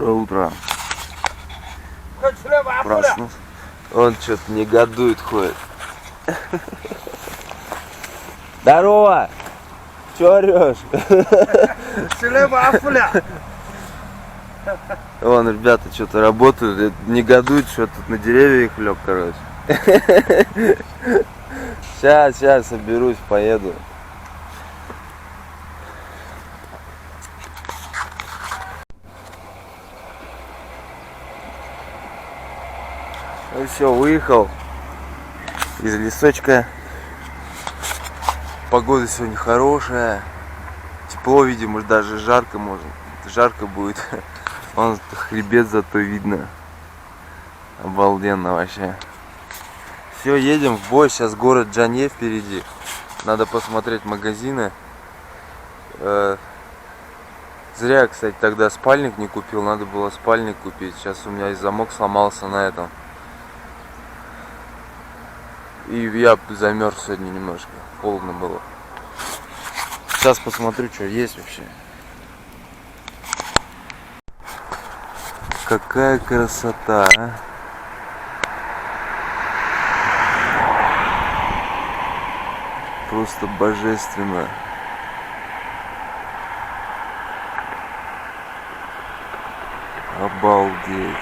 Доброе утро. Проснулся. Он что-то негодует, ходит. Здорово! Чё орёшь? Вон, ребята что-то работают, негодуют, что тут на деревьях лег, короче. Сейчас соберусь, поеду. Ну все, выехал из лесочка. Погода сегодня хорошая. Тепло, видимо, даже жарко может. Жарко будет. Вон хребет зато видно. Обалденно вообще. Все, едем в бой. Сейчас город Джанье впереди. Надо посмотреть магазины. Зря, кстати, тогда спальник не купил. Надо было спальник купить. Сейчас у меня и замок сломался на этом. И я замерз сегодня немножко. Холодно было. Сейчас посмотрю, что есть вообще. Какая красота, а? Просто божественно. Обалдеть.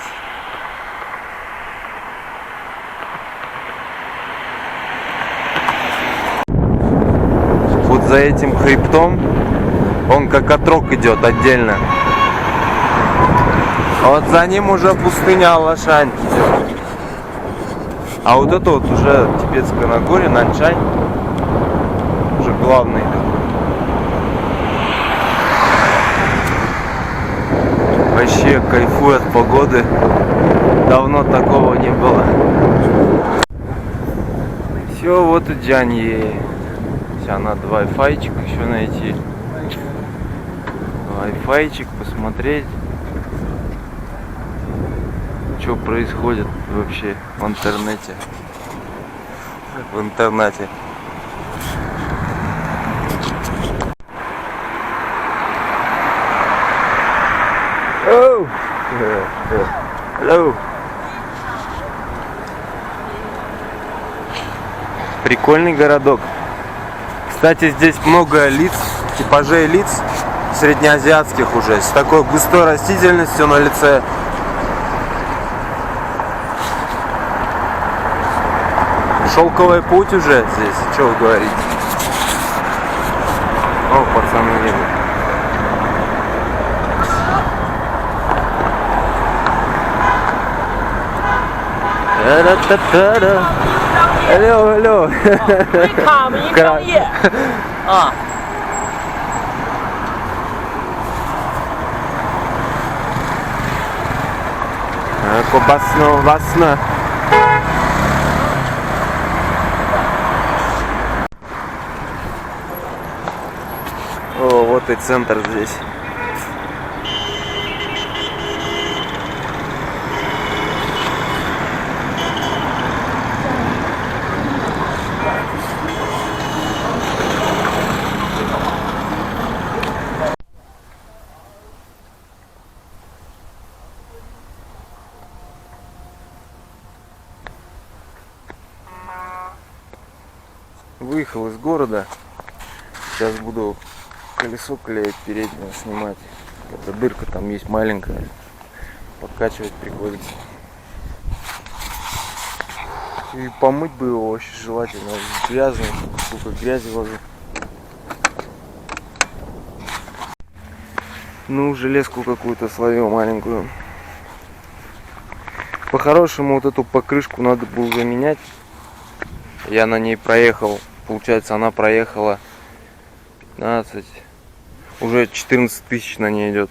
Вот за этим хребтом он как отрог идет отдельно. Вот за ним уже пустыня Алашань. А вот это вот уже Тибетское Нагорье, Наньшань. Уже главный. Вообще кайфую от погоды. Давно такого не было. Все, вот и Джанье. Сейчас надо вай-файчик еще найти. Вай-файчик посмотреть. Что происходит вообще в интернете. Оу! Hello! Прикольный городок. Кстати, здесь много лиц, типажей лиц среднеазиатских уже, с такой густой растительностью на лице. Шелковый путь уже здесь, что вы говорите? О, пацаны едут. Алло. 卡迷商业啊。Кобасно. О, вот и центр здесь. Выехал из города. Сейчас буду колесо клеить переднее снимать. Эта дырка там есть маленькая. Подкачивать приходится. И помыть бы его очень желательно. Грязный, сколько грязи вожу. Ну, железку какую-то словил маленькую. По-хорошему вот эту покрышку надо было уже менять. Я на ней проехал. Получается, она проехала 15. Уже 14 тысяч на ней идет.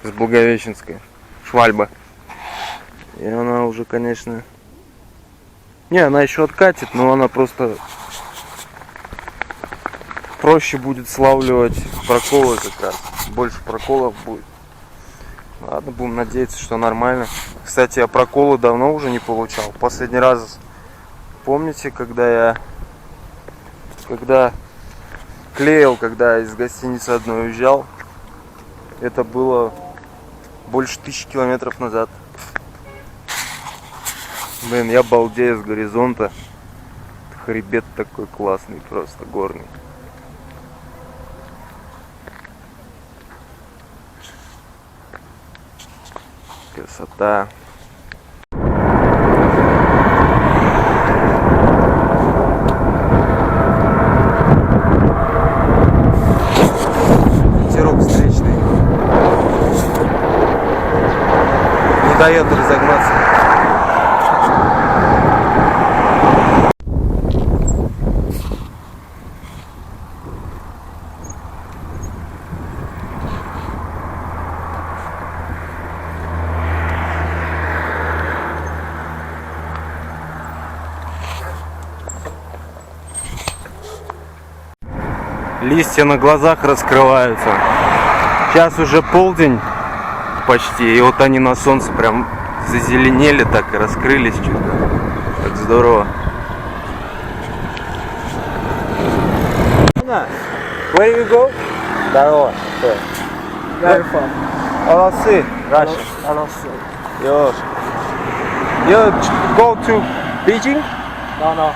С Благовещенской. Швальба. И она уже, конечно... Не, она еще откатит, но она просто... Проще будет славливать проколы как раз. Больше проколов будет. Ладно, будем надеяться, что нормально. Кстати, я проколы давно уже не получал. Последний раз... Помните, когда клеил, когда из гостиницы одной уезжал, это было больше 1000 километров назад. Блин, я балдею с горизонта. Хребет такой классный, просто горный. Красота. Ветерок встречный. Не дает разогнаться. Листья на глазах раскрываются. Сейчас уже полдень почти, и вот они на солнце прям зазеленели так и раскрылись чуть-то. Так здорово. Where you go? Здорово. Very far. Аласы, Russia. Alonso. Yosh. You go to Beijing? No.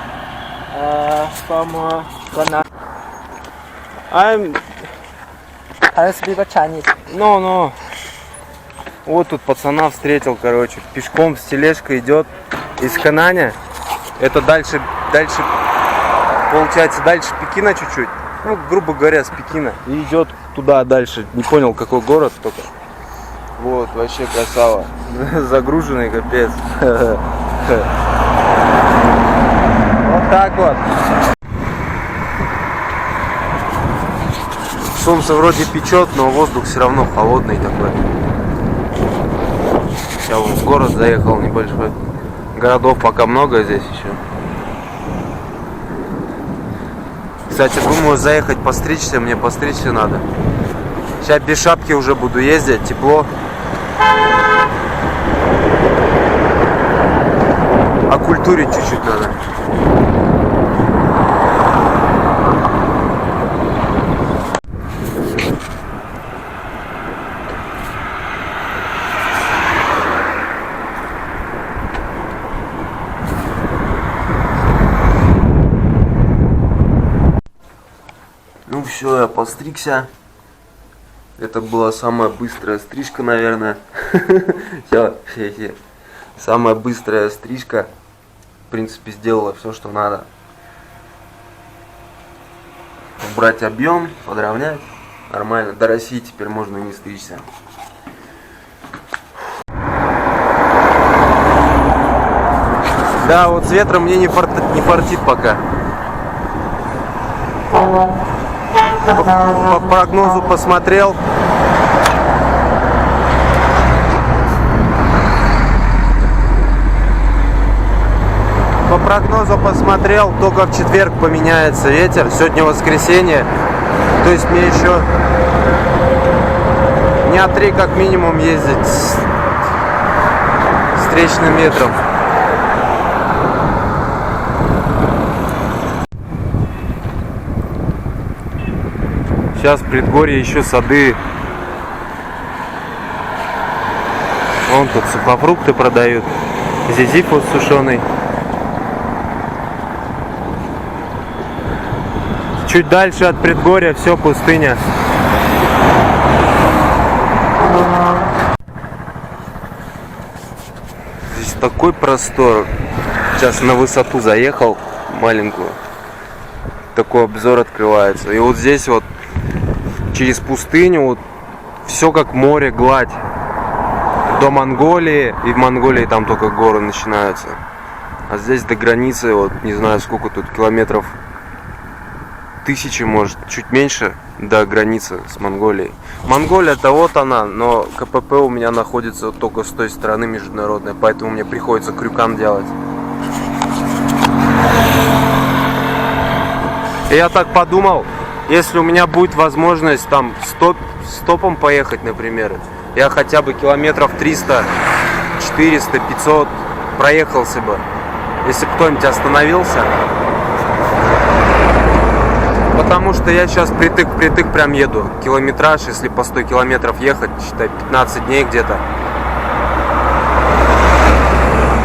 From Ghana. I'm I speak Chinese. No. Вот тут пацана встретил, короче, пешком с тележкой идет из Хананя. Это дальше, получается, дальше Пекина чуть-чуть. Ну, грубо говоря, с Пекина. И идет туда дальше. Не понял, какой город только. Вот, вообще красава. Загруженный капец. Вот так вот. Солнце вроде печет, но воздух все равно холодный такой. Я вон в город заехал небольшой. Городов пока много здесь еще. Кстати, думаю заехать постричься, мне постричься надо. Сейчас без шапки уже буду ездить, тепло. Окультурить чуть-чуть надо. Ну все, я постригся. Это была самая быстрая стрижка, наверное. Все. Самая быстрая стрижка. В принципе, сделала все, что надо. Убрать объем, подровнять. Нормально. До России теперь можно и не стричься. Да, вот с ветром мне не фартит пока. По прогнозу посмотрел. По прогнозу посмотрел, только в четверг поменяется ветер. Сегодня воскресенье. То есть мне еще дня 3 как минимум ездить с встречным ветром. Сейчас в предгорье еще сады. Вон тут сухофрукты продают. Зизифус сушеный. Чуть дальше от предгорья все пустыня. Здесь такой простор. Сейчас на высоту заехал маленькую. Такой обзор открывается. И вот здесь вот через пустыню вот все как море, гладь. До Монголии. И в Монголии там только горы начинаются. А здесь до границы, вот не знаю сколько тут километров. 1000, может, чуть меньше до границы с Монголией. Монголия-то вот она, но КПП у меня находится только с той стороны международной, поэтому мне приходится крюкан делать. И я так подумал, если у меня будет возможность там стопом поехать, например, я хотя бы километров 300, 400, 500 проехался бы. Если бы кто-нибудь остановился. Потому что я сейчас притык прям еду. Километраж, если по 100 километров ехать, считай, 15 дней где-то.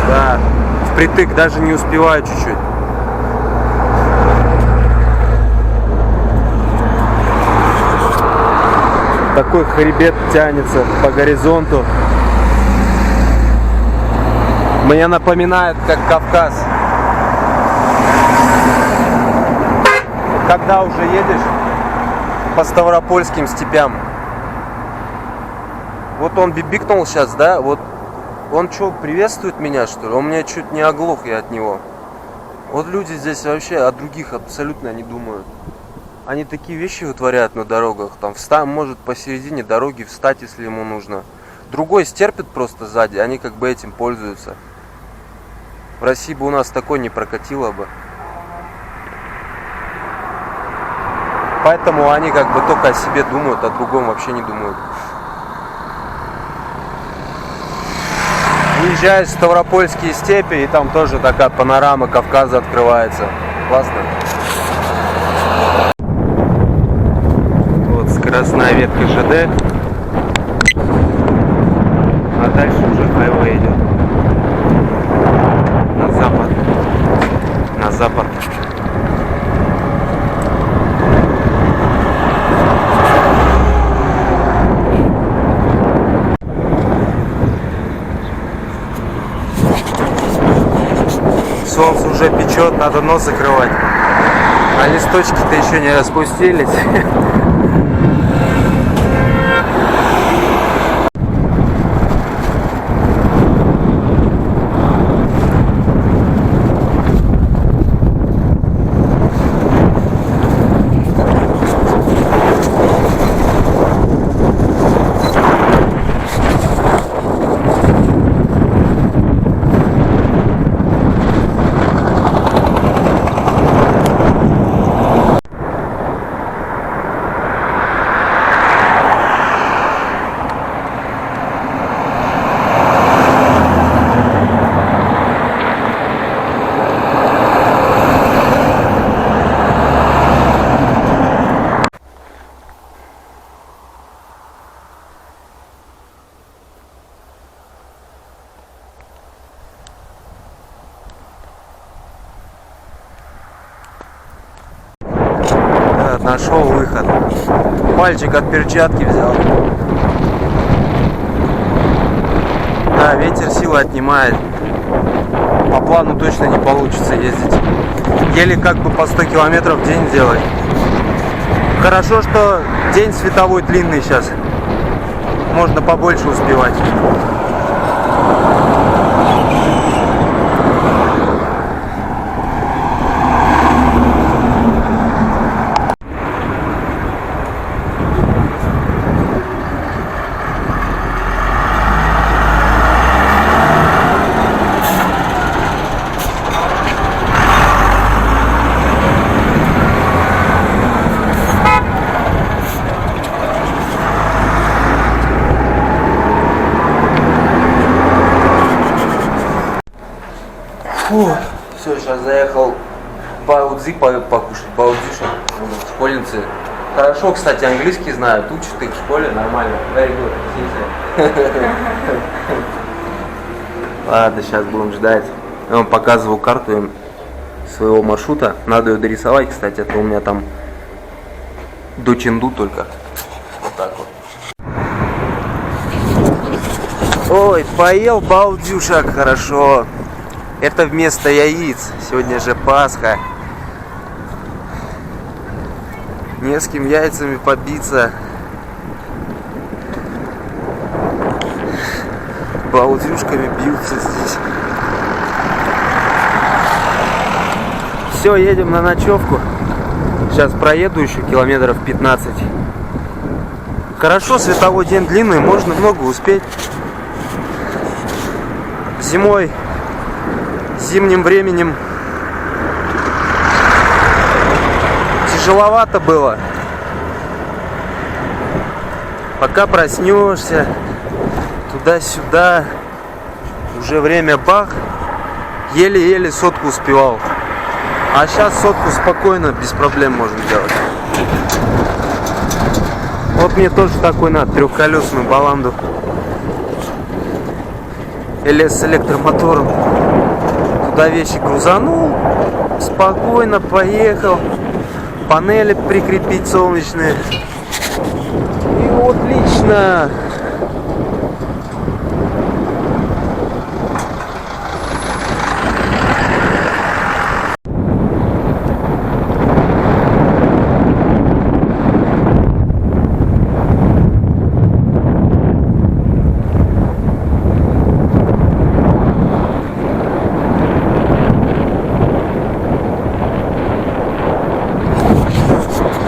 Да, впритык даже не успеваю чуть-чуть. Такой хребет тянется по горизонту. Мне напоминает, как Кавказ. Когда уже едешь по Ставропольским степям. Вот он бибикнул сейчас, да? Вот он что, приветствует меня, что ли? Он меня чуть не оглох я от него. Вот люди здесь вообще о других абсолютно не думают. Они такие вещи вытворяют на дорогах. Там может посередине дороги встать, если ему нужно. Другой стерпит просто сзади, они как бы этим пользуются. В России бы у нас такое не прокатило бы. Поэтому они как бы только о себе думают, о другом вообще не думают. Въезжаешь в Ставропольские степи, и там тоже такая панорама Кавказа открывается. Классно. Вот скоростная ветка ЖД. А дальше уже хайвей идет. На запад. На запад. Солнце уже печет, надо нос закрывать. А листочки-то еще не распустились. Нашел выход. Пальчик от перчатки взял. Да, ветер силы отнимает. По плану точно не получится ездить. Еле как бы по 100 километров в день делать. Хорошо, что день световой длинный сейчас. Можно побольше успевать. Фу, все, сейчас заехал баудзи покушать, баудзюша, школьницы. Хорошо, кстати, английский знают, учат их в школе, нормально. Very good. Ладно, сейчас будем ждать. Я вам показываю карту им своего маршрута. Надо ее дорисовать, кстати, это у меня там до Ченду только. Вот так вот. Ой, поел баудзюшак, хорошо. Это вместо яиц. Сегодня же Пасха. Не с кем яйцами побиться. Баудзюшками бьются здесь. Все, едем на ночевку. Сейчас проеду еще километров 15. Хорошо, световой день длинный, можно много успеть. Зимой, зимним временем тяжеловато было. Пока проснешься, туда-сюда, уже время бах, еле-еле сотку успевал. А сейчас сотку спокойно, без проблем можно делать. Вот мне тоже такой надо, трехколесную баланду. Или с электромотором. Туда вещи грузанул, спокойно поехал. Панели прикрепить солнечные. И отлично.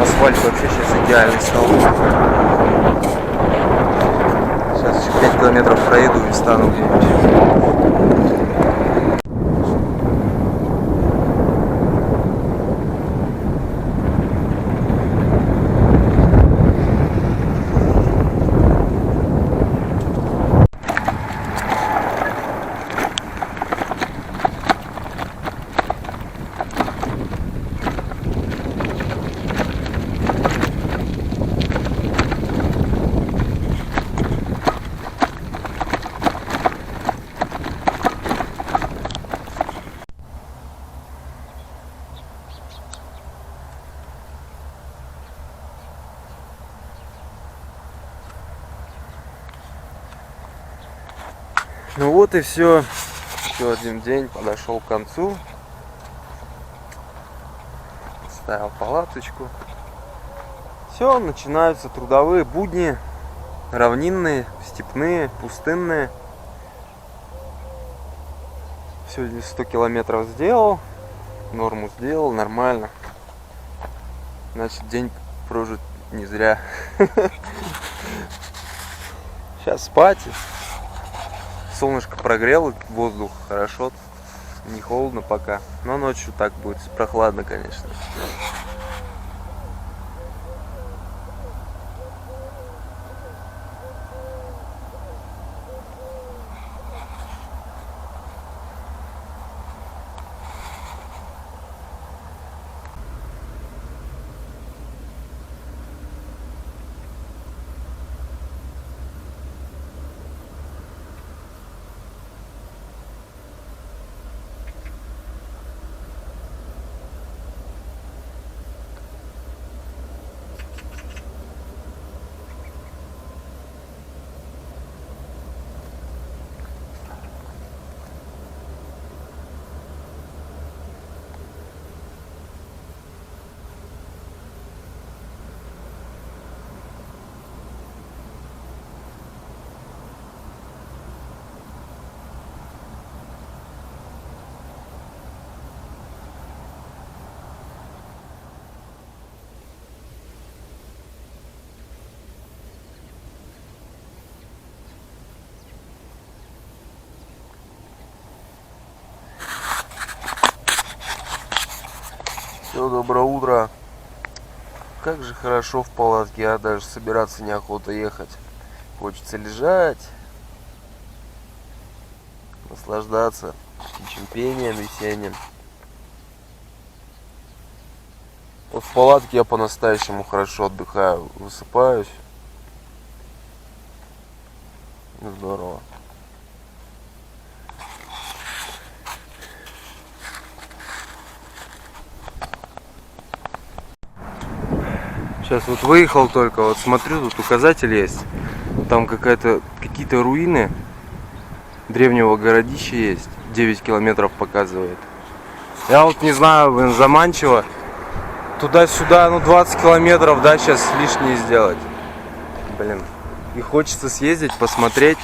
Асфальт вообще сейчас идеальный стал. Сейчас еще 5 километров проеду и встану где-нибудь. Ну вот и все. Еще один день подошел к концу. Ставил палаточку. Все, начинаются трудовые будни. Равнинные, степные, пустынные. Сегодня 100 километров сделал. Норму сделал, нормально. Значит, день прожит не зря. Сейчас спать. Солнышко прогрело, воздух хорошо, не холодно пока, но ночью так будет прохладно, конечно. Все, доброе утро. Как же хорошо в палатке, а даже собираться неохота ехать. Хочется лежать, наслаждаться птичьим пением весенним. Вот в палатке я по-настоящему хорошо отдыхаю, высыпаюсь. Здорово. Сейчас вот выехал только, вот смотрю, тут указатель есть. Там какие-то руины древнего городища есть. 9 километров показывает. Я вот не знаю, блин, заманчиво. Туда-сюда, ну 20 километров, да, сейчас лишнее сделать. Блин. И хочется съездить, посмотреть.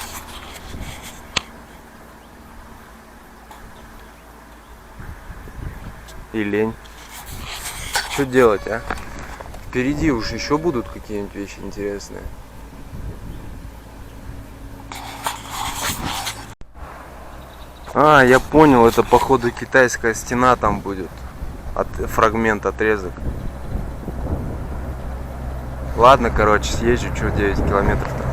И лень. Что делать, а? Впереди уж еще будут какие-нибудь вещи интересные. А, я понял, это походу китайская стена там будет. Фрагмент, отрезок. Ладно, короче, съезжу, что 9 километров-то.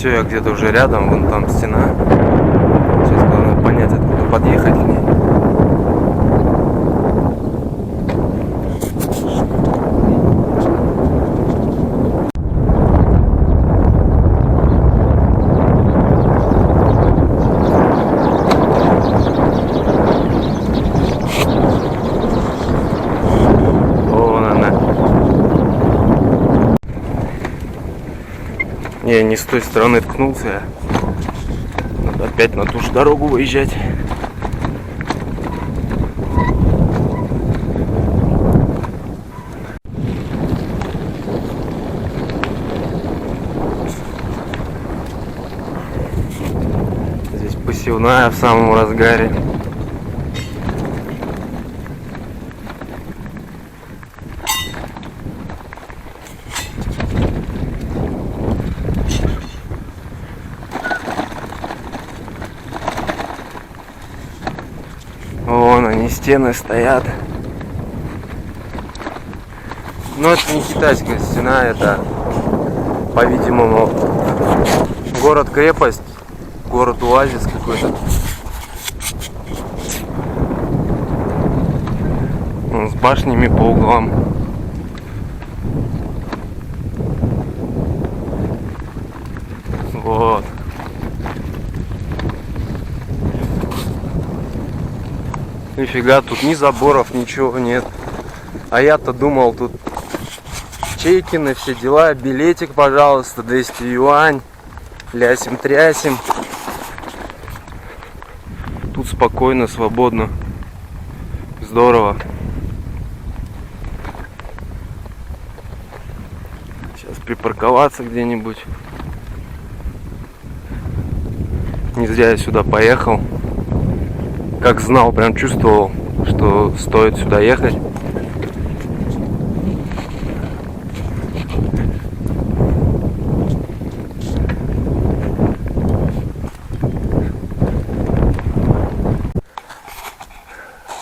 все, я где-то уже рядом, вон там стена. Сейчас главное понять, откуда подъехать к ней. Не с той стороны ткнулся я. Надо опять на ту же дорогу выезжать. Здесь посевная в самом разгаре. Вон они, стены стоят. Но это не китайская стена, это, по-видимому, город-крепость, город-оазис какой-то. С башнями по углам. Вот. Нифига, тут ни заборов, ничего нет. А я-то думал, тут чекины, все дела. Билетик, пожалуйста, 200 юань. Лясим-трясим. Тут спокойно, свободно. Здорово. Сейчас припарковаться где-нибудь. Не зря я сюда поехал. Как знал, прям чувствовал, что стоит сюда ехать.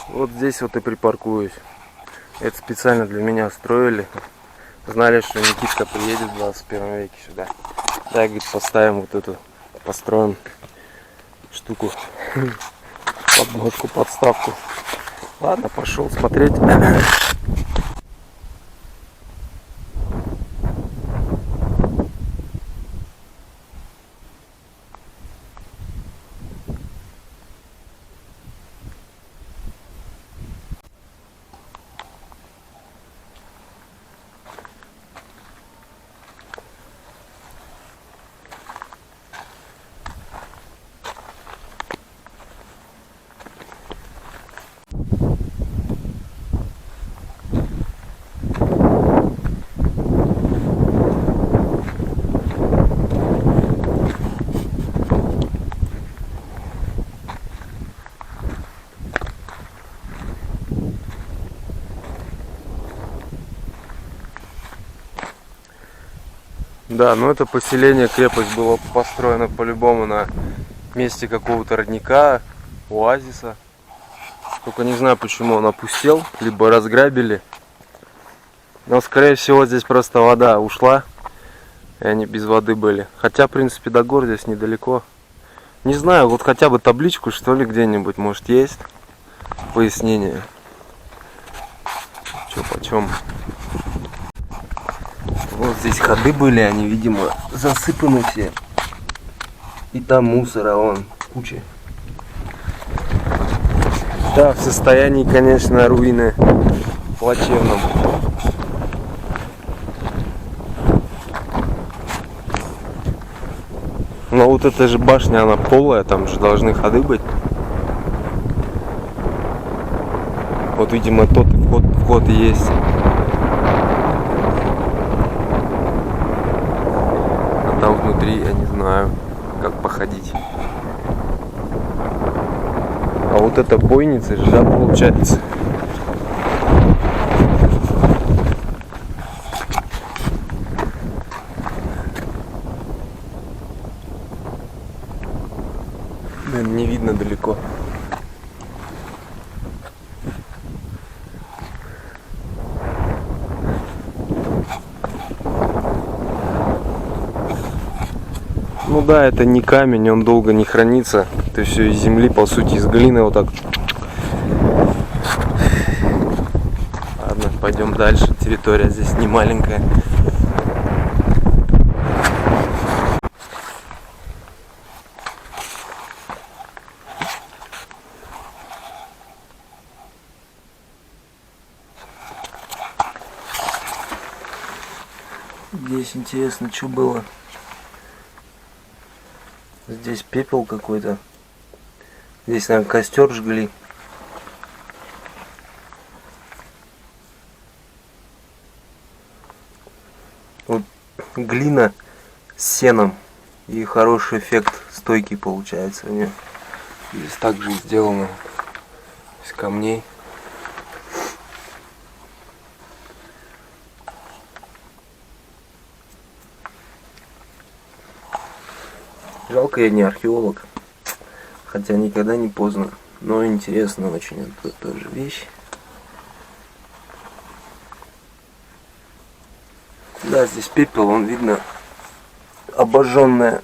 Вот здесь вот и припаркуюсь. Это специально для меня строили. Знали, что Никитка приедет в 21 веке сюда. Да, говорит, поставим вот эту, построим штуку. Подножку, подставку. Ладно, пошел смотреть. Да, но это поселение, крепость было построено по-любому на месте какого-то родника, оазиса. Только не знаю, почему он опустел, либо разграбили. Но, скорее всего, здесь просто вода ушла, и они без воды были. Хотя, в принципе, до гор здесь недалеко. Не знаю, вот хотя бы табличку, что ли, где-нибудь, может, есть пояснение. Чё почем. Вот здесь ходы были, они, видимо, засыпаны все. И там мусора, вон, куча. Да, в состоянии, конечно, руины плачевном. Но вот эта же башня, она полая, там же должны ходы быть. Вот, видимо, тот вход есть. А там внутри, я не знаю, как походить. А вот это бойница же, да, получается. Не видно далеко. Ну да, это не камень, он долго не хранится. Это все из земли, по сути, из глины вот так. Ладно, пойдем дальше. Территория здесь не маленькая. Здесь интересно, что было. Здесь пепел какой-то. Здесь, наверное, костер жгли. Вот глина с сеном. И хороший эффект стойкий получается у нее. Здесь также сделано из камней. Жалко, я не археолог, хотя никогда не поздно, но интересно очень это тоже вещь. Да, здесь пепел, он видно обожженные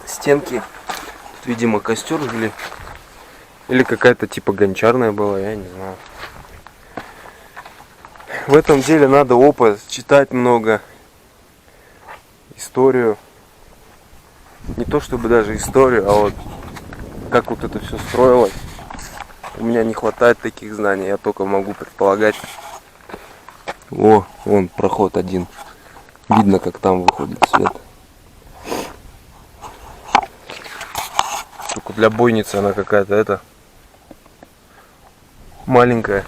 стенки. Тут, видимо, костер жгли. Или какая-то типа гончарная была, я не знаю. В этом деле надо опыт, читать много, историю. Не то чтобы даже историю, а вот как вот это все строилось. У меня не хватает таких знаний, я только могу предполагать. О, вон проход один. Видно, как там выходит свет. Только для бойницы она какая-то это маленькая.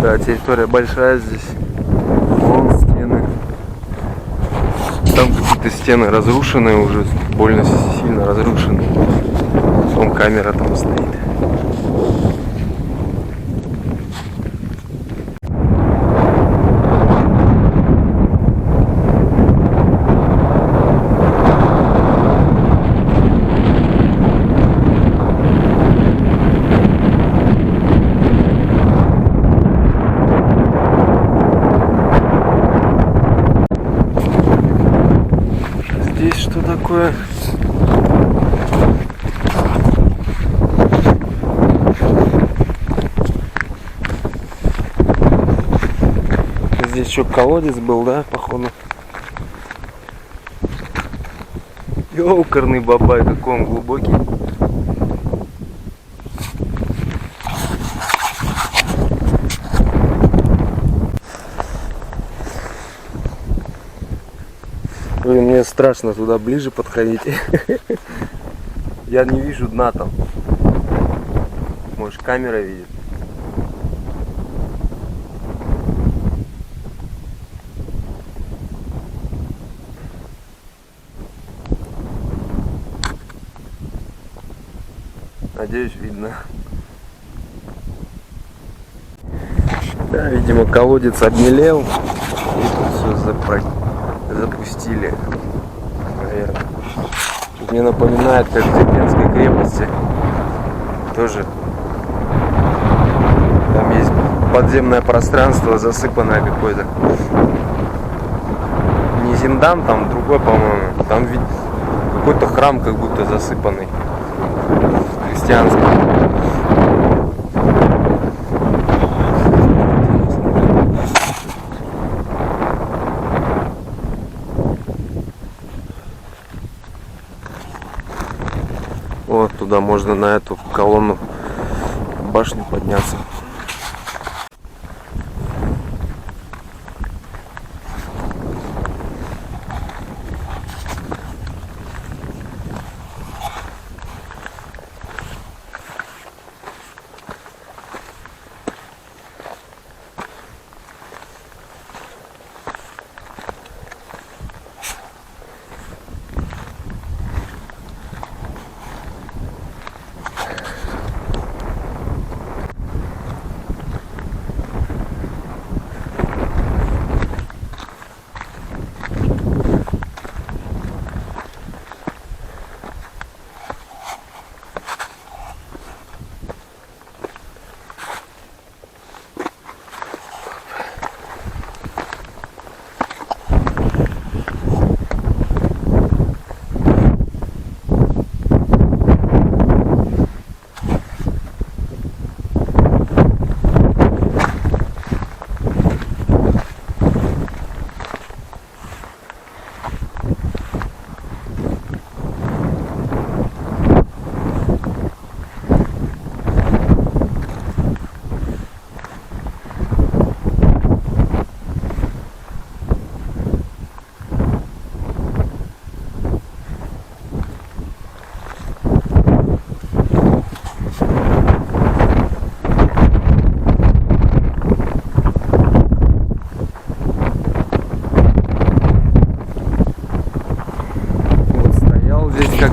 Да, территория большая здесь. Вон стены. Там какие-то стены разрушенные уже, больно сильно разрушены. Вон камера там стоит. Здесь что такое? Здесь еще колодец был, да, походу? Ёкарный бабай, какой он глубокий. Блин, мне страшно туда ближе подходить. Я не вижу дна там. Может, камера видит. Надеюсь, видно. Да, видимо, колодец обмелел. И тут все запустили. Наверное. Тут мне напоминает, как в Дербентской крепости. Тоже. Там есть подземное пространство, засыпанное какое-то. Не Зиндан, там другой, по-моему. Там какой-то храм как будто засыпанный. Христианский. Вот туда можно на эту колонну, башню подняться.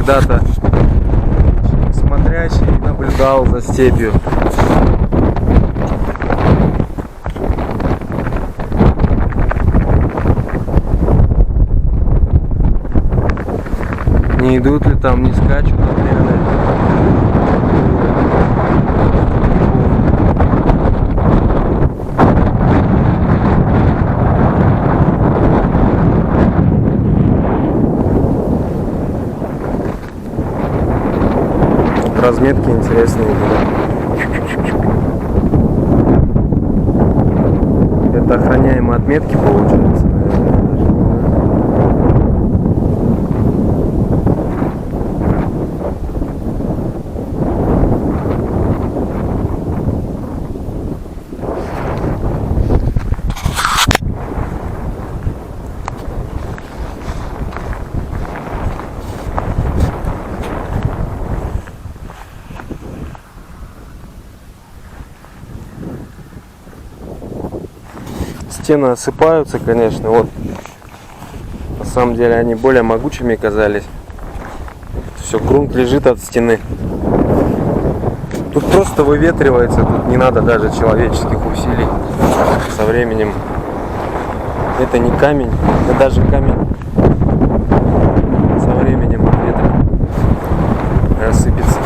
когда-то смотрящий наблюдал за степью. Не идут ли там, не скачут, наверное. Разметки интересные. Это охраняемые отметки получается, наверное. Стены осыпаются, конечно, вот на самом деле они более могучими казались. Все, грунт лежит от стены. Тут просто выветривается, тут не надо даже человеческих усилий. Со временем это не камень, это даже камень со временем от ветра рассыпется.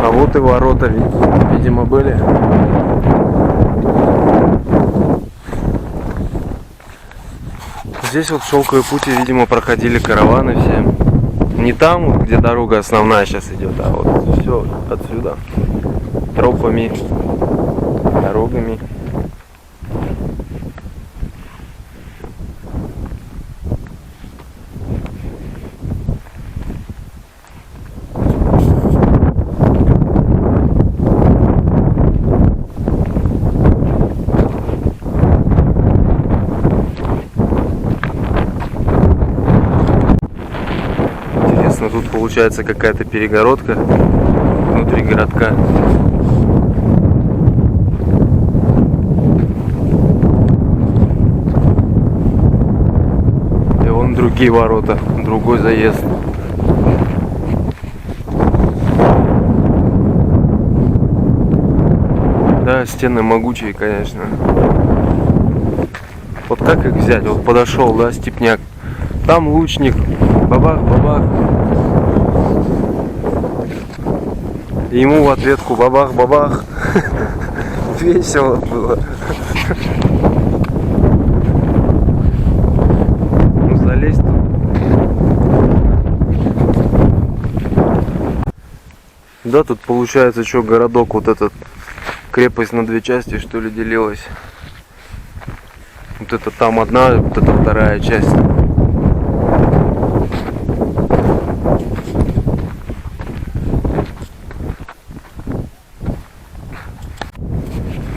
Вот и ворота, видимо, были. Здесь вот шелковые пути, видимо, проходили караваны все. Не там, вот, где дорога основная сейчас идет, а вот все отсюда. Тропами, дорогами. Тут получается какая-то перегородка внутри городка. И вон другие ворота, другой заезд. Да, стены могучие, конечно. Вот как их взять? Вот подошел, да, степняк. Там лучник. Бабах, бабах. И ему в ответку бабах-бабах. Весело было. Ну, залезть тут. Да, тут получается, что городок, вот этот, крепость на две части, что ли, делилась. Вот это там одна, вот это вторая часть.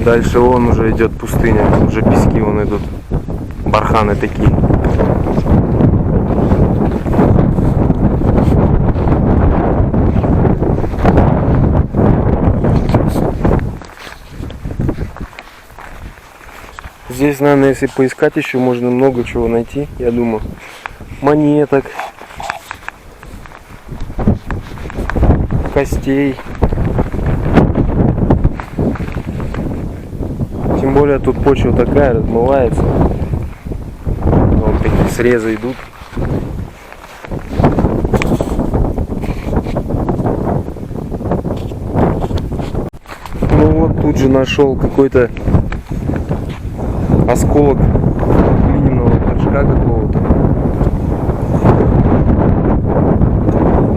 Дальше вон уже идет пустыня, уже пески вон идут, барханы такие. Здесь, наверное, если поискать еще, можно много чего найти, я думаю. Монеток, костей. Тем более тут почва такая, размывается. Вот такие срезы идут. Ну вот тут же нашел какой-то осколок глиняного горшка какого-то.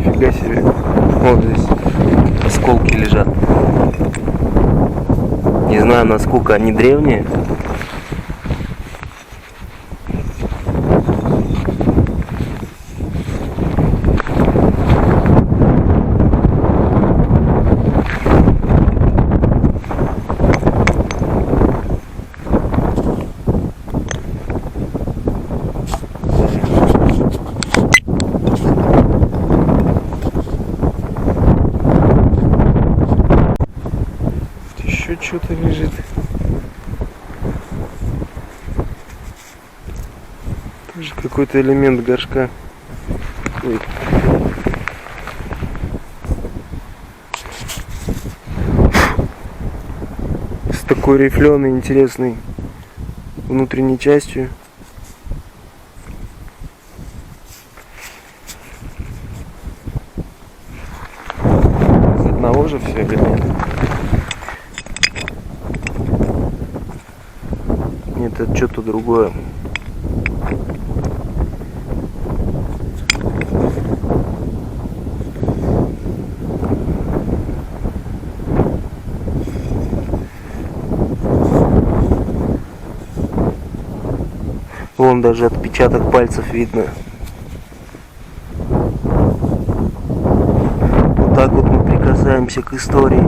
Нифига себе. Вот здесь осколки лежат. Не знаю, насколько они древние. Еще что-то лежит. Тоже какой-то элемент горшка. Ой. С такой рифленой интересной внутренней частью. Из одного же все или нет? Нет, это что-то другое. Вон даже отпечаток пальцев видно. Вот так вот мы прикасаемся к истории.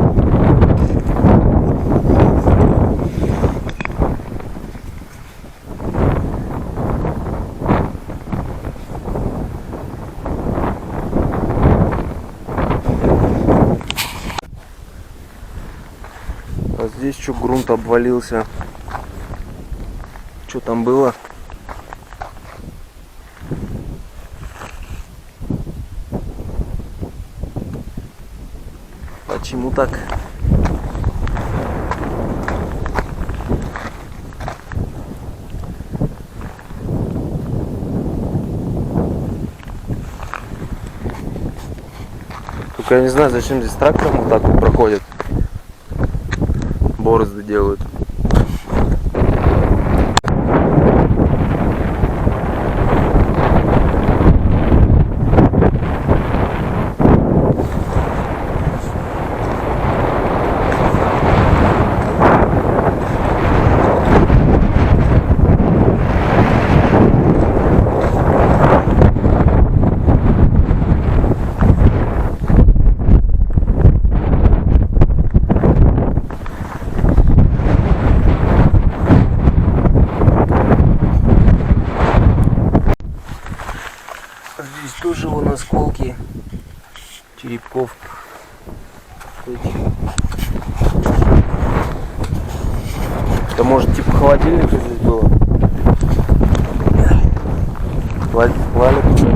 А здесь что, грунт обвалился. Что там было? Почему так? Только я не знаю, зачем здесь трактором вот так вот проходит. Борозды делают. Здесь тоже вон осколки черепков. Это может типа холодильника здесь было. Валик уже.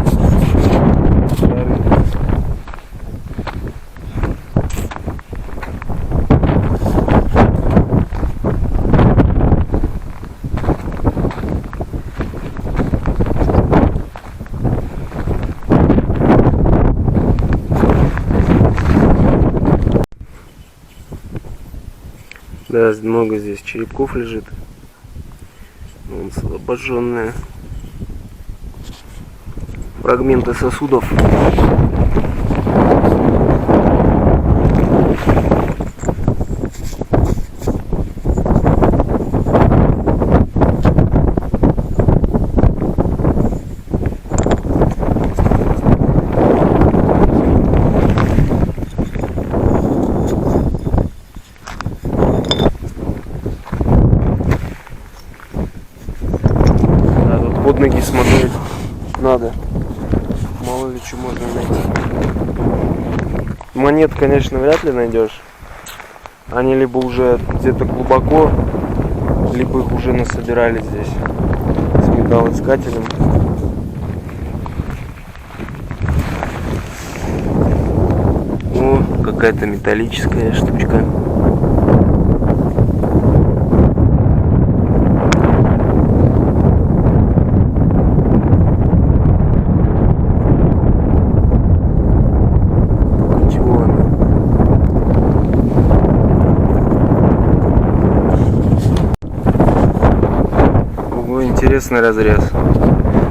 Да, много здесь черепков лежит. Вон обожженные фрагменты сосудов. Под ноги смотреть надо. Мало ли что можно найти. Монет, конечно, вряд ли найдешь. Они либо уже где-то глубоко, либо их уже насобирали здесь с металлоискателем. О, какая-то металлическая штучка. Интересный разрез.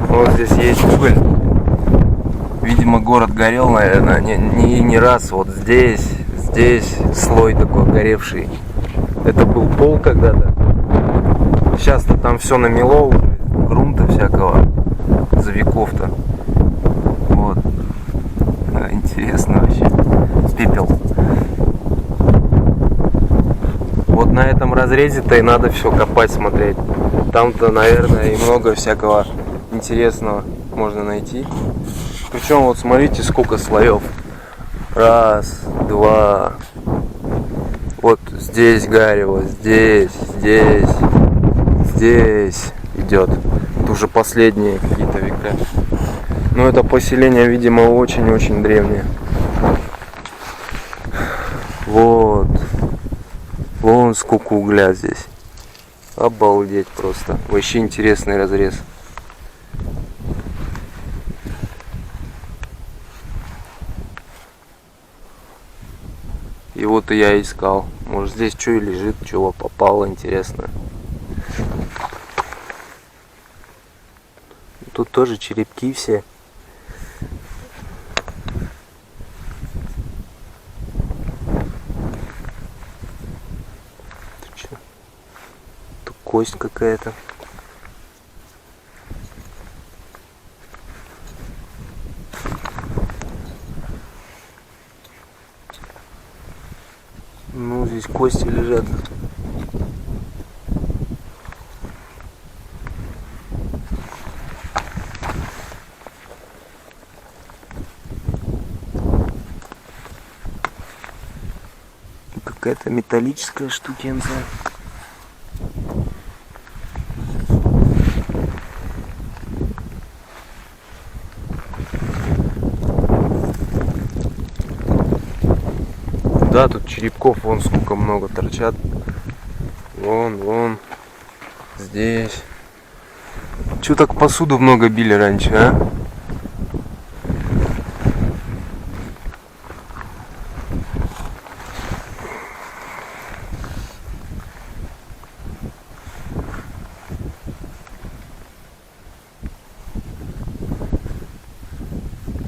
Вот здесь есть уголь. Видимо, город горел, наверное, не раз. Вот здесь слой такой горевший. Это был пол когда-то. Сейчас-то там все намело уже, грунта всякого за веков-то. Вот. Интересно вообще. Пепел. Вот на этом разрезе-то и надо все копать, смотреть. Там-то, наверное, и много всякого интересного можно найти. Причем вот смотрите, сколько слоев. Раз, два. Вот здесь Гарево, здесь идет. Это уже последние какие-то века. Но это поселение, видимо, очень-очень древнее. Вот. Вон сколько угля здесь. Обалдеть просто. Вообще интересный разрез. И вот и я искал. Может, здесь что и лежит, чего попало, интересно. Тут тоже черепки все. Тут что? Тут кость какая-то. Ну, здесь кости лежат. Какая-то металлическая штукенция. Да, тут черепков вон сколько много торчат. Вон. Здесь. Чё так посуду много били раньше, а?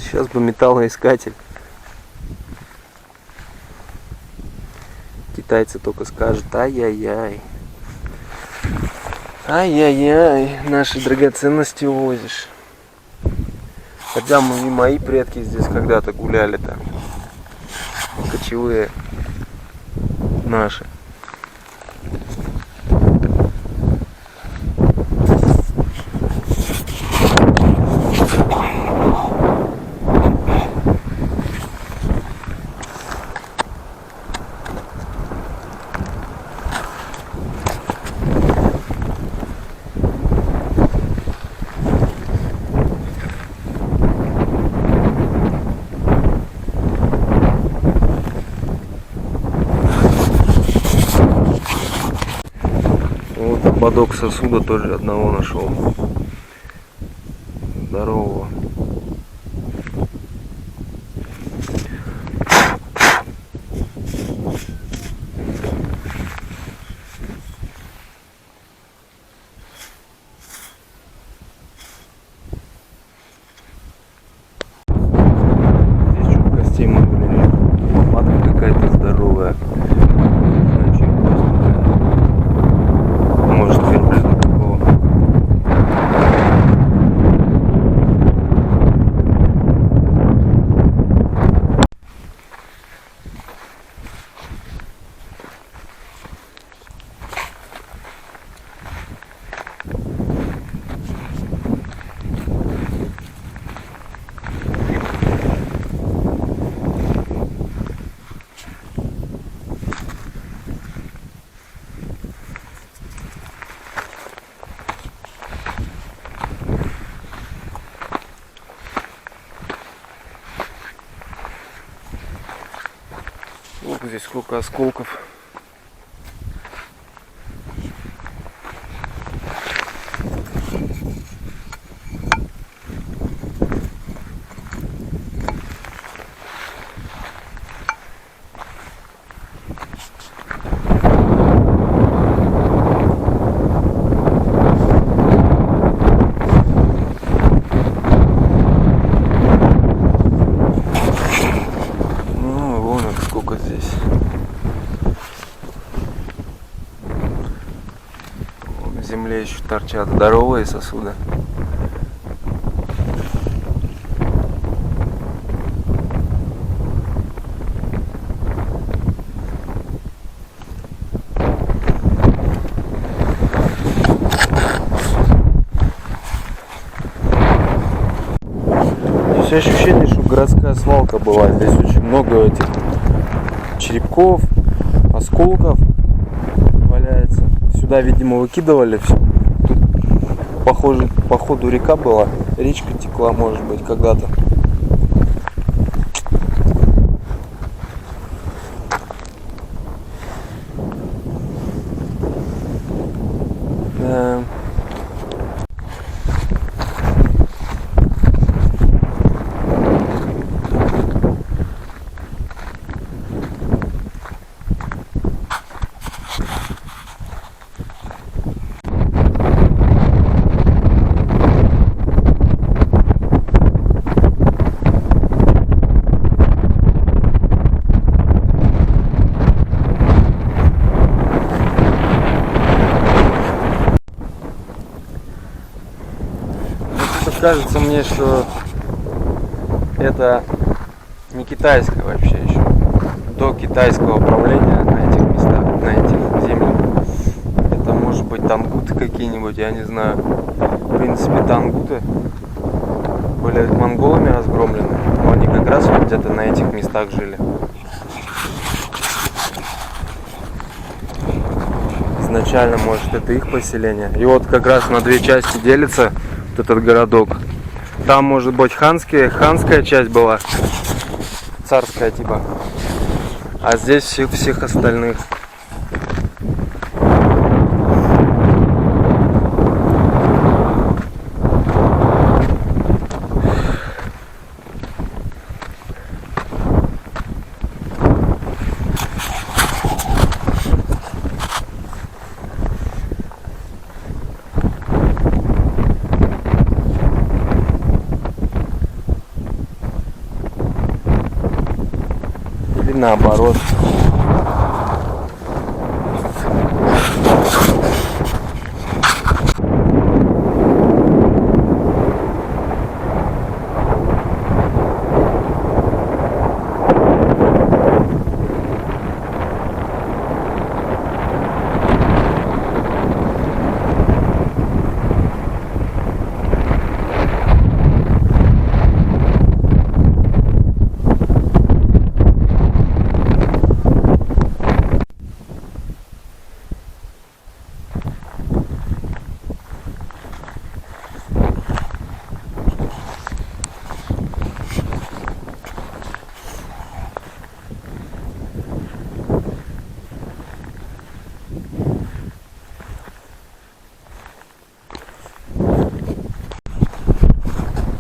Сейчас бы металлоискатель. Китайцы только скажут: ай-яй-яй. Ай-яй-яй, наши драгоценности увозишь. Хотя и мои предки здесь когда-то гуляли-то. Кочевые наши. Вот ободок сосуда тоже одного нашел. Здорового. Здесь что-то костей много лежит. Лопатка какая-то здоровая. Может, верблюда такого. Вот здесь сколько осколков. земле еще торчат здоровые сосуды. Здесь ощущение, что городская свалка была. Здесь очень много этих черепков, осколков валяется. Сюда, видимо, выкидывали все. Тут, похоже, походу река была. Речка текла, может быть, когда-то. Да. Кажется мне, что это не китайское вообще еще. До китайского правления на этих местах, на этих землях. Это может быть тангуты какие-нибудь, я не знаю. В принципе, тангуты были монголами разгромлены, но они как раз вот где-то на этих местах жили. Изначально, может, это их поселение. И вот как раз на две части делится этот городок. Там может быть ханская часть была, царская типа, а здесь всех остальных. Наоборот.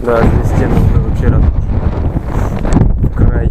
Да, здесь стены уже вообще разрушены в край.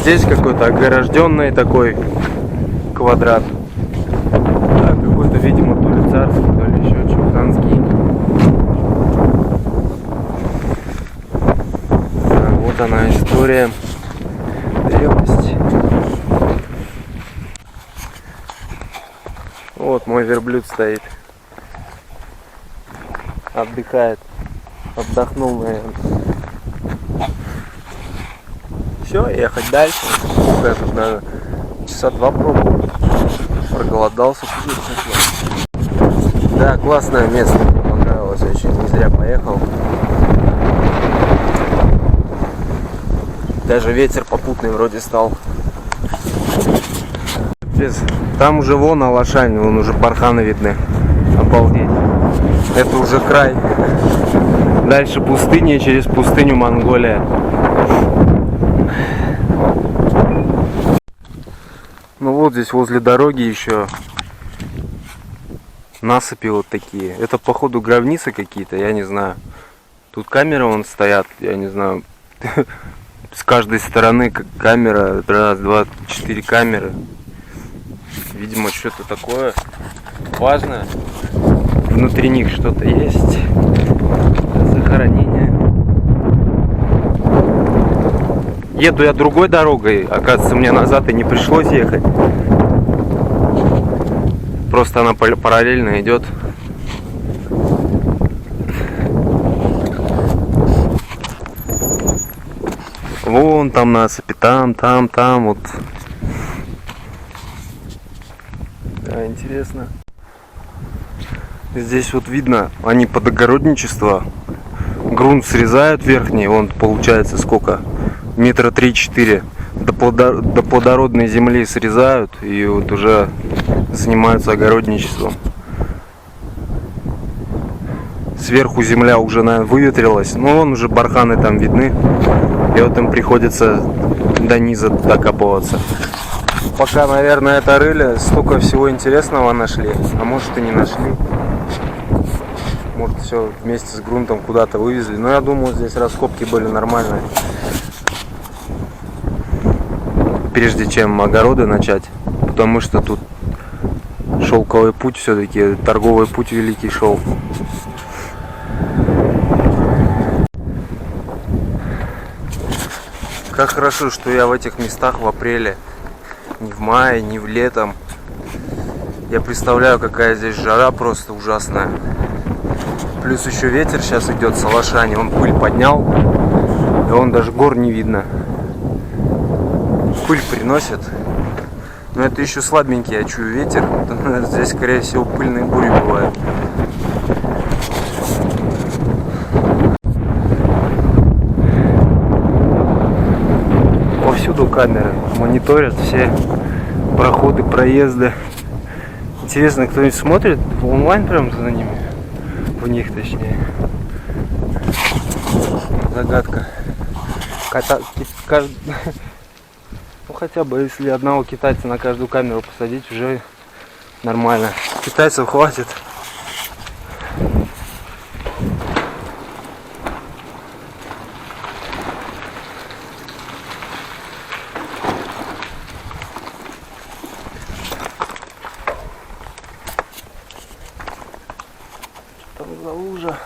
Здесь какой-то огражденный такой квадрат. Да, какой-то, видимо, то ли царский, то ли еще чуханский. Да, вот она история древности. Вот мой верблюд стоит. Отдыхает. Отдохнул, наверное. Все, ехать дальше. Сколько я тут, наверное, часа два пробовал. Проголодался. Да, классное место. Мне понравилось очень. Не зря поехал. Даже ветер попутный вроде стал. Там уже вон Алашань, вон уже барханы видны. Обалдеть. Это уже край. Дальше пустыня, и через пустыню Монголия. Ну вот здесь возле дороги еще насыпи вот такие. Это походу гробницы какие-то, я не знаю. Тут камеры вон стоят, я не знаю. С каждой стороны камера. Раз, два, 4 камеры. Видимо, что-то такое важное. Внутри них что-то есть. Захоронение. Еду я другой дорогой. Оказывается, мне назад и не пришлось ехать. Просто она параллельно идет. Вон там насыпи, там, вот. Да, интересно. Здесь вот видно, они под огородничество. Грунт срезают верхний, он получается сколько? Метра 3-4. До плодородной земли срезают и вот уже занимаются огородничеством. Сверху земля уже, наверное, выветрилась. Но вон уже барханы там видны. И вот им приходится до низа докапываться. Пока, наверное, это рыли, столько всего интересного нашли. А может и не нашли. Может все вместе с грунтом куда-то вывезли. Но я думаю, здесь раскопки были нормальные. Прежде чем огороды начать. Потому что тут шелковый путь все-таки, торговый путь великий шел. Как хорошо, что я в этих местах в апреле, не в мае, не в летом. Я представляю, какая здесь жара просто ужасная. Плюс еще ветер сейчас идет с Алашани, он пыль поднял, и он даже гор не видно. Пыль приносит. Но это еще слабенький, я чую ветер. Здесь, скорее всего, пыльные бури бывают. Повсюду камеры мониторят все проходы, проезды. Интересно, кто-нибудь смотрит онлайн прям за ними? В них, точнее. Загадка. Ну хотя бы если одного китайца на каждую камеру посадить, уже нормально. Китайцев хватит. Что там за лужа?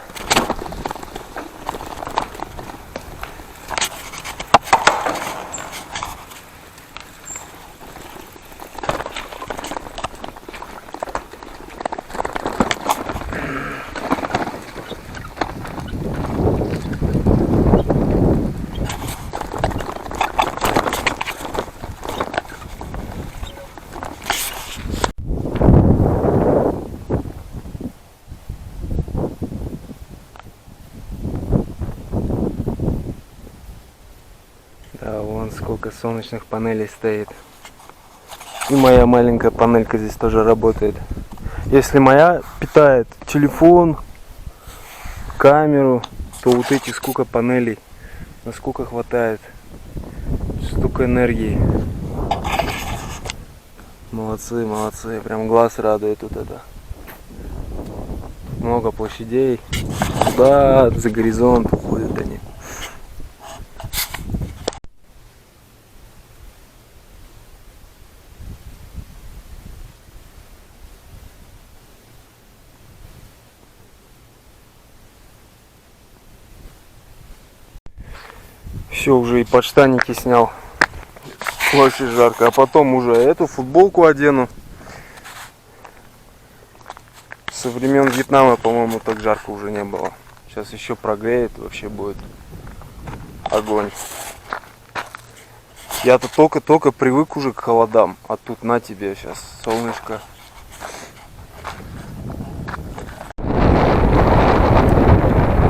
Да, вон сколько солнечных панелей стоит. И моя маленькая панелька здесь тоже работает. Если моя питает телефон, камеру, то вот эти сколько панелей, насколько хватает. Столько энергии. Молодцы, молодцы. Прям глаз радует вот это. Много площадей. Туда, за горизонт уходят они. Все, уже и подштанники снял. Очень жарко. А потом уже эту футболку одену. Со времен Вьетнама, по-моему, так жарко уже не было. Сейчас еще прогреет, вообще будет огонь. Я-то только-только привык уже к холодам. А тут на тебе сейчас солнышко.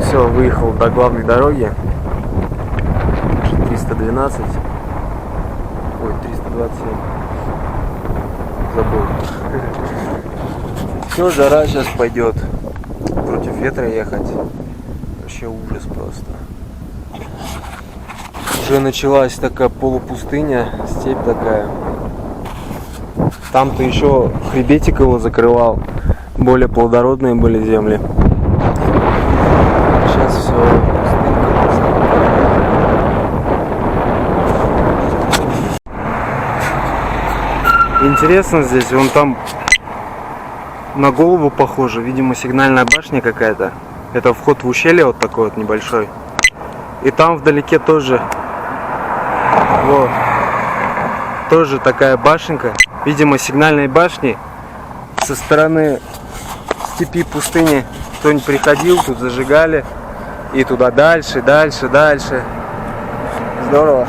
Все, выехал до главной дороги. 312. Ой, 327. Забыл. Все, жара сейчас пойдет. против ветра ехать. Вообще ужас просто. Уже началась такая полупустыня, степь такая. Там-то еще хребетик его закрывал. Более плодородные были земли. Сейчас все пустынька. Интересно здесь, вон там на голову похоже, видимо, сигнальная башня какая-то. Это вход в ущелье вот такой вот небольшой. И там вдалеке тоже, вот, тоже такая башенка. Видимо, сигнальной башни со стороны степи, пустыни. Кто-нибудь приходил, тут зажигали. И туда дальше, дальше, дальше. Здорово.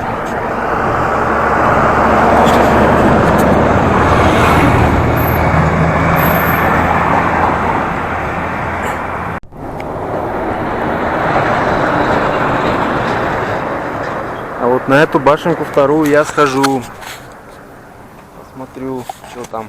А вот на эту башенку вторую я схожу. Посмотрю, что там.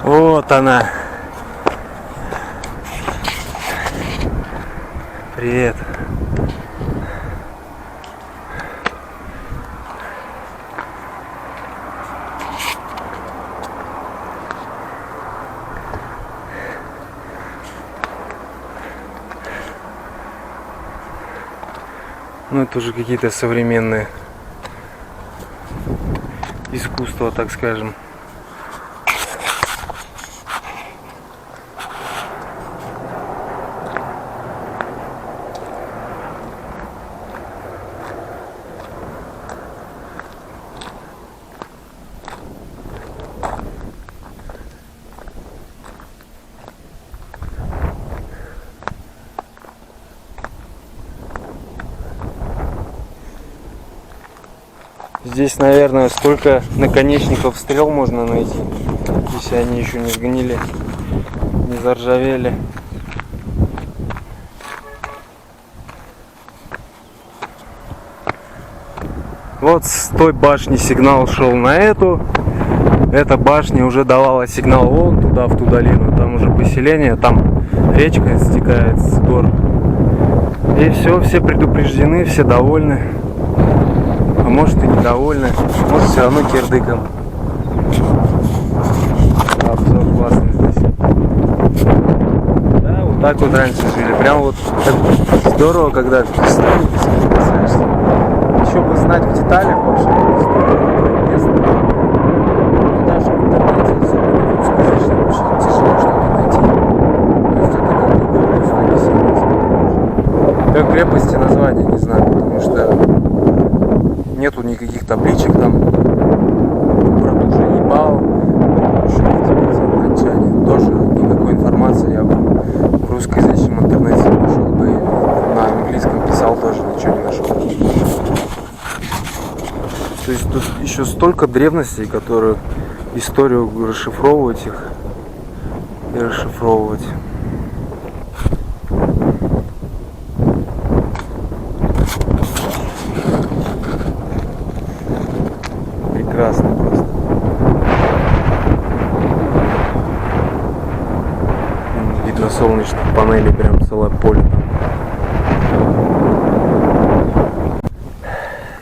Вот она. Привет. Ну, это уже какие-то современные искусства, так скажем. Здесь, наверное, столько наконечников стрел можно найти, если они еще не сгнили, не заржавели. Вот с той башни сигнал шел на эту. Эта башня уже давала сигнал вон туда, в ту долину. Там уже поселение, там речка стекает с гор. И все предупреждены, все довольны. А может и недовольны, может все равно кирдыком. Обзор классный здесь. Да, вот так вот раньше жили. Прям вот так здорово, когда в историю касаешься. Еще бы знать в деталях вообще историю места. Но даже в интернете, особенно в русскоязычном, очень тяжело что-то найти. То есть это как-то глупость написано. Как крепости назвать, я не знаю, потому что нету никаких табличек там про ту же Ебао, тоже никакой информации я бы в русскоязычном интернете не нашел, да и на английском писал, тоже ничего не нашел. То есть тут еще столько древностей, которые историю расшифровывать их и расшифровывать. Прекрасно просто. Видно солнечных панелей, прям целое поле там.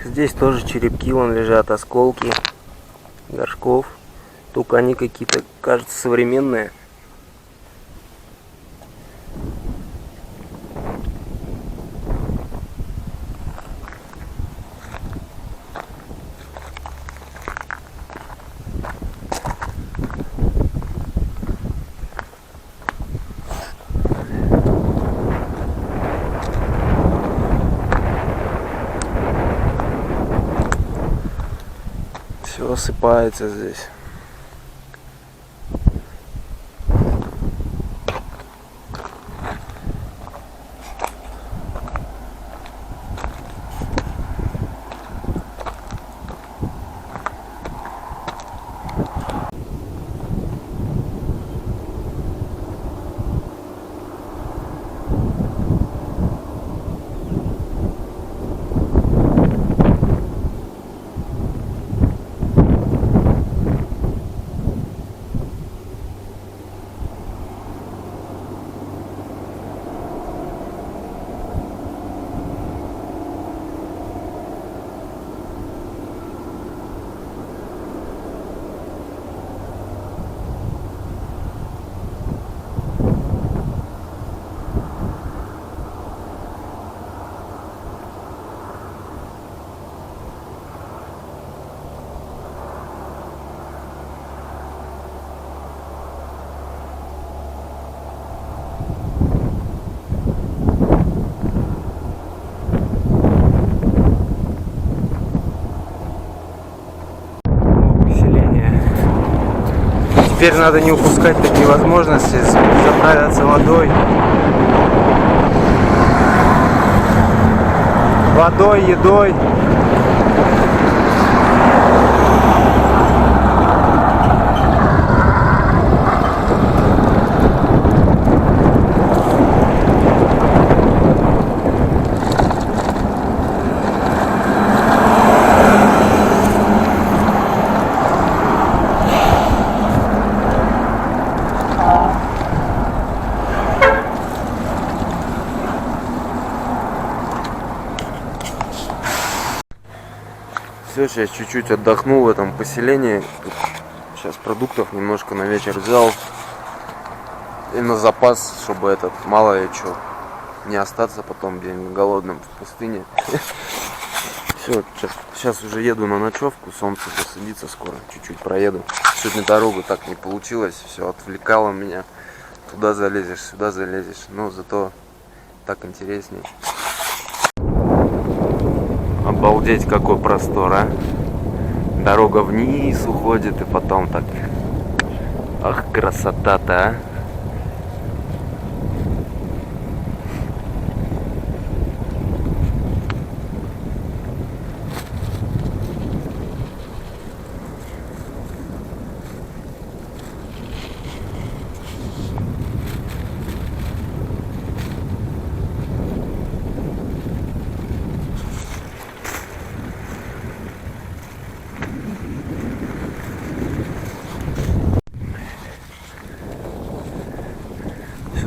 Здесь тоже черепки вон лежат, осколки горшков. Только они какие-то, кажется, современные. Все осыпается здесь. Теперь надо не упускать такие возможности, заправиться водой. Водой, едой. Все, сейчас чуть-чуть отдохнул в этом поселении. Тут сейчас продуктов немножко на вечер взял. И на запас, чтобы этот, мало ли что, не остаться потом где-нибудь голодным в пустыне. Все, сейчас уже еду на ночевку, солнце посадится скоро, чуть-чуть проеду. Сегодня дорогу так не получилось, все отвлекало меня. Туда залезешь, сюда залезешь, но зато так интересней. Обалдеть, какой простор, а! Дорога вниз уходит и потом так. Ах, красота-то, а!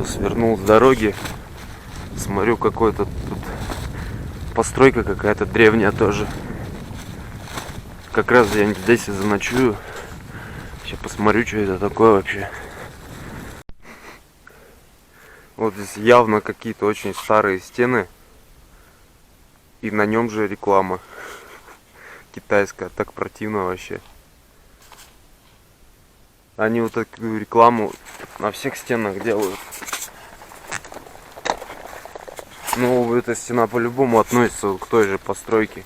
Свернул с дороги, смотрю, какой-то тут постройка какая-то древняя тоже. Как раз я здесь и заночую. Сейчас посмотрю, что это такое вообще. Вот здесь явно какие-то очень старые стены, и на нем же реклама китайская, так противно вообще. Они вот такую рекламу на всех стенах делают. Ну, эта стена по-любому относится к той же постройке.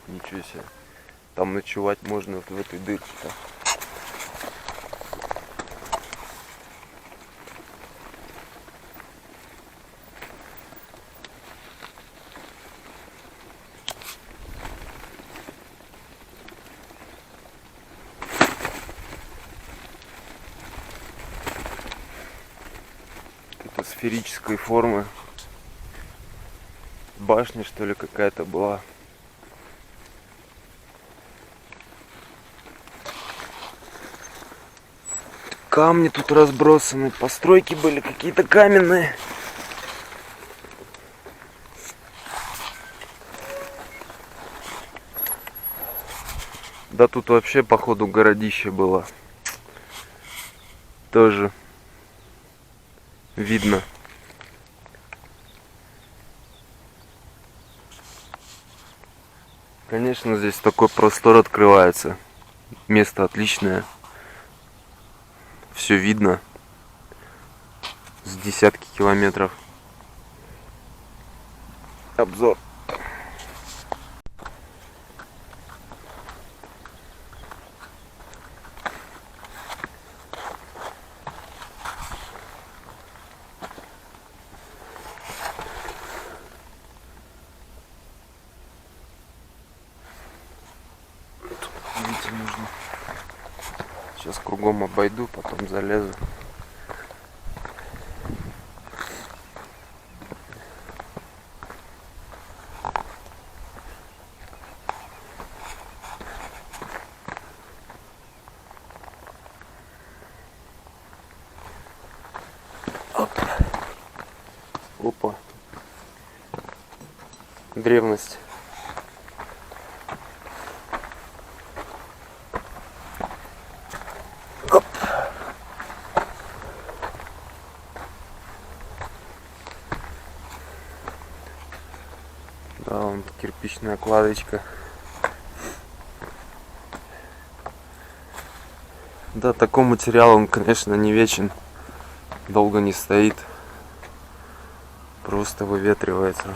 Ничего себе. Там ночевать можно вот в этой дырке-то. Это сферической формы. Башня, что ли, какая-то была. Камни тут разбросаны, постройки были какие-то каменные. Да тут вообще, походу, городище было. Тоже видно. Конечно, здесь такой простор открывается. Место отличное. Все видно с десятки километров. Обзор. Тут, видите, нужно. Сейчас кругом обойду, потом залезу. Оп. Опа. Древность. Оп. Да, вон кирпичная кладочка. Да, такой материал, он, конечно, не вечен, долго не стоит, просто выветривается.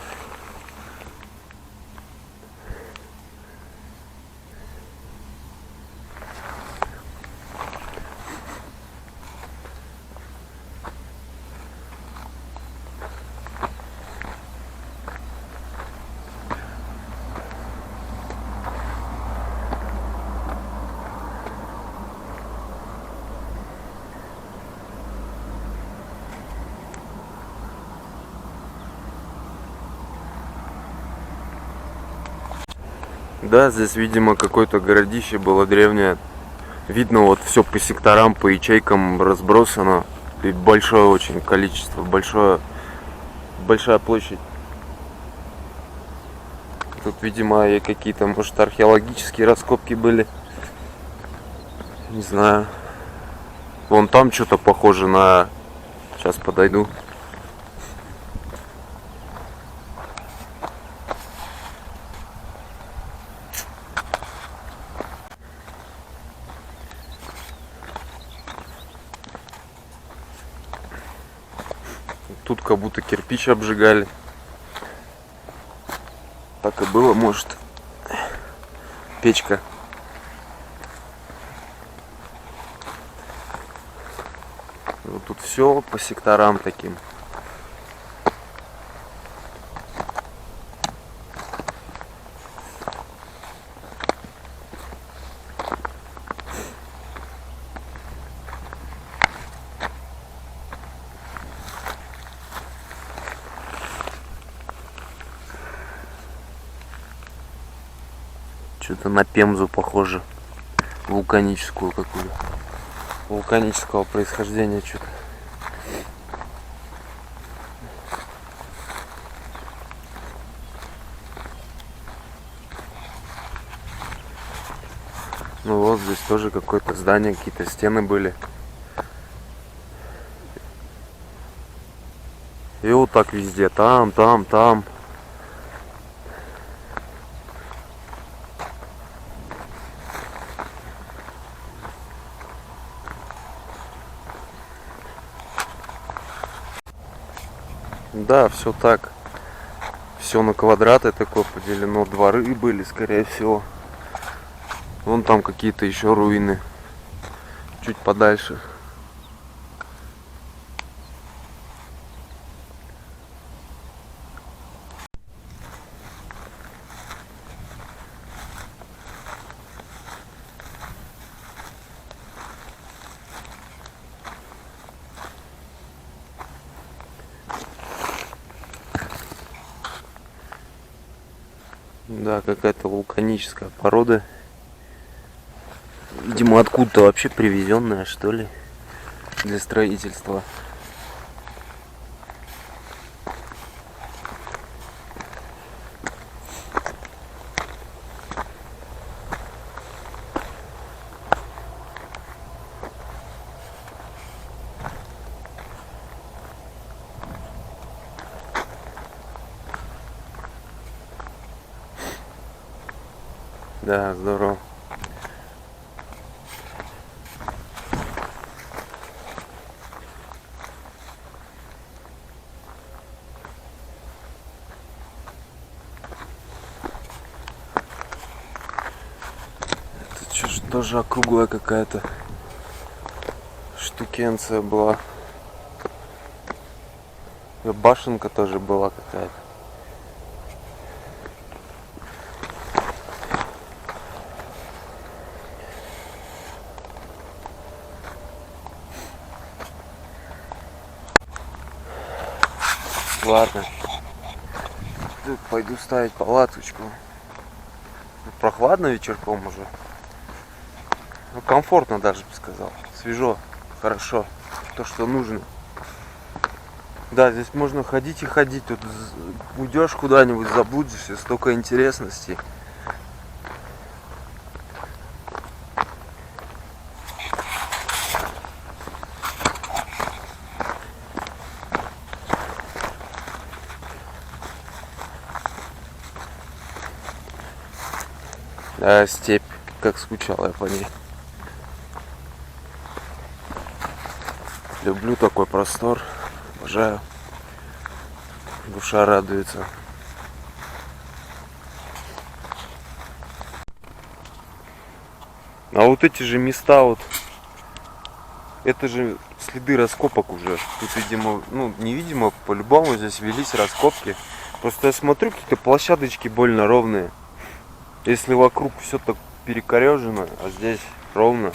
Да, здесь, видимо, какое-то городище было древнее. Видно, вот все по секторам, по ячейкам разбросано. И большое очень количество, большая площадь. Тут, видимо, и какие-то, может, археологические раскопки были. Не знаю. Вон там что-то похоже на... Сейчас подойду. Тут как будто кирпич обжигали. Так и было, может. Печка. Вот тут все по секторам таким. Что-то на Пемзу похоже. Вулканическую какую-то. Вулканического происхождения что-то. Ну вот здесь тоже какое-то здание, какие-то стены были. И вот так везде. Там, там, там. Да, все так. Все на квадраты такое поделено. Дворы были, скорее всего. Вон там какие-то еще руины. Чуть подальше. Да, какая-то вулканическая порода. Видимо, откуда-то вообще привезенная, что ли, для строительства. Да, здорово. Это что ж тоже округлая какая-то штукенция была. И башенка тоже была какая-то. Ладно. Тут пойду ставить палаточку. Прохладно вечерком уже. Ну, комфортно даже бы сказал. Свежо, хорошо. То, что нужно. Да, здесь можно ходить и ходить. Тут уйдешь куда-нибудь, заблудишься, столько интересностей. Да, степь, как скучал я по ней. Люблю такой простор. Обожаю. Душа радуется. А вот эти же места вот, это же следы раскопок уже. Тут, видимо, ну, невидимо, по-любому здесь велись раскопки. Просто я смотрю, какие-то площадочки больно ровные. Если вокруг все так перекорежено, а здесь ровно.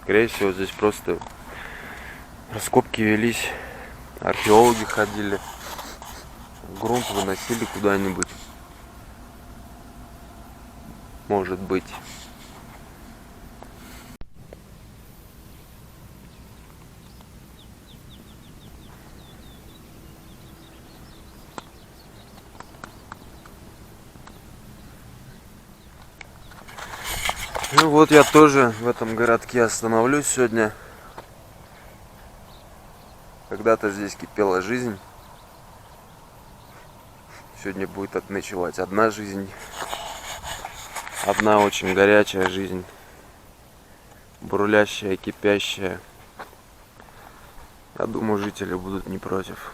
Скорее всего, здесь просто раскопки велись. Археологи ходили. Грунт выносили куда-нибудь. Может быть. Ну вот я тоже в этом городке остановлюсь сегодня. Когда-то здесь кипела жизнь. Сегодня будет ночевать одна жизнь. Одна очень горячая жизнь. Бурлящая, кипящая. Я думаю, жители будут не против.